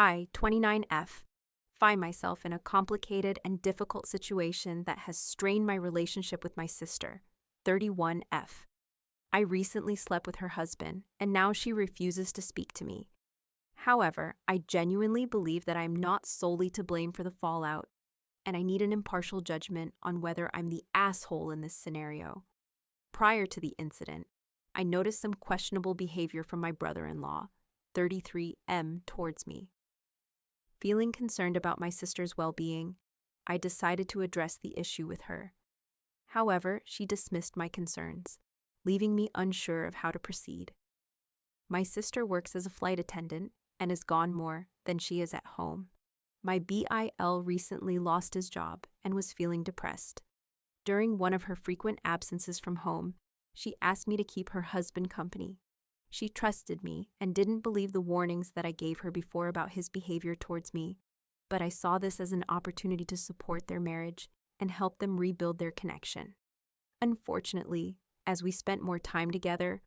I, 29F, find myself in a complicated and difficult situation that has strained my relationship with my sister, 31F. I recently slept with her husband, and now she refuses to speak to me. However, I genuinely believe that I am not solely to blame for the fallout, and I need an impartial judgment on whether I'm the asshole in this scenario. Prior to the incident, I noticed some questionable behavior from my brother-in-law, 33M, towards me. Feeling concerned about my sister's well-being, I decided to address the issue with her. However, she dismissed my concerns, leaving me unsure of how to proceed. My sister works as a flight attendant and is gone more than she is at home. My BIL recently lost his job and was feeling depressed. During one of her frequent absences from home, she asked me to keep her husband company. She trusted me and didn't believe the warnings that I gave her before about his behavior towards me, but I saw this as an opportunity to support their marriage and help them rebuild their connection. Unfortunately, as we spent more time together,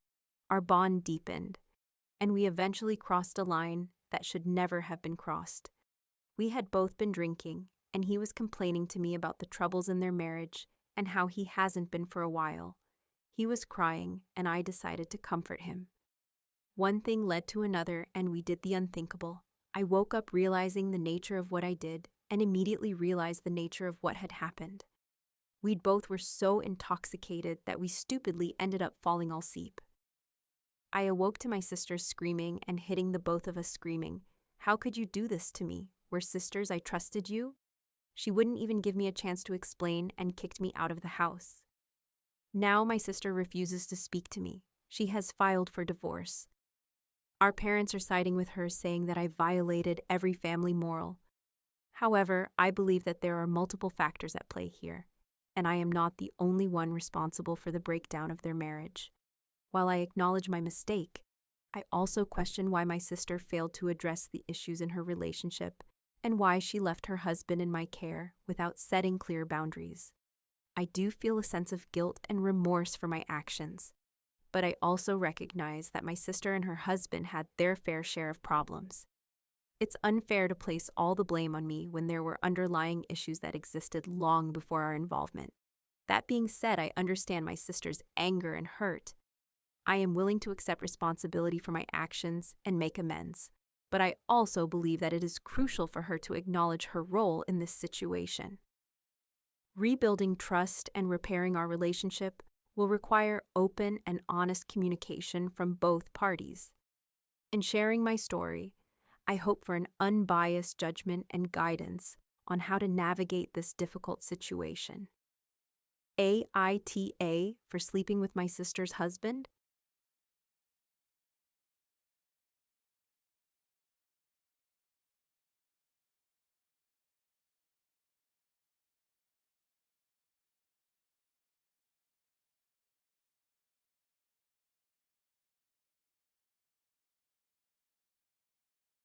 our bond deepened, and we eventually crossed a line that should never have been crossed. We had both been drinking, and he was complaining to me about the troubles in their marriage and how he hasn't been for a while. He was crying, and I decided to comfort him. One thing led to another, and we did the unthinkable. I woke up realizing the nature of what I did and immediately realized the nature of what had happened. We both were so intoxicated that we stupidly ended up falling all asleep. I awoke to my sister screaming and hitting the both of us screaming, "How could you do this to me? We're sisters, I trusted you." She wouldn't even give me a chance to explain and kicked me out of the house. Now my sister refuses to speak to me. She has filed for divorce. Our parents are siding with her, saying that I violated every family moral. However, I believe that there are multiple factors at play here, and I am not the only one responsible for the breakdown of their marriage. While I acknowledge my mistake, I also question why my sister failed to address the issues in her relationship and why she left her husband in my care without setting clear boundaries. I do feel a sense of guilt and remorse for my actions, but I also recognize that my sister and her husband had their fair share of problems. It's unfair to place all the blame on me when there were underlying issues that existed long before our involvement. That being said, I understand my sister's anger and hurt. I am willing to accept responsibility for my actions and make amends, but I also believe that it is crucial for her to acknowledge her role in this situation. Rebuilding trust and repairing our relationship will require open and honest communication from both parties. In sharing my story, I hope for an unbiased judgment and guidance on how to navigate this difficult situation. AITA for sleeping with my sister's husband?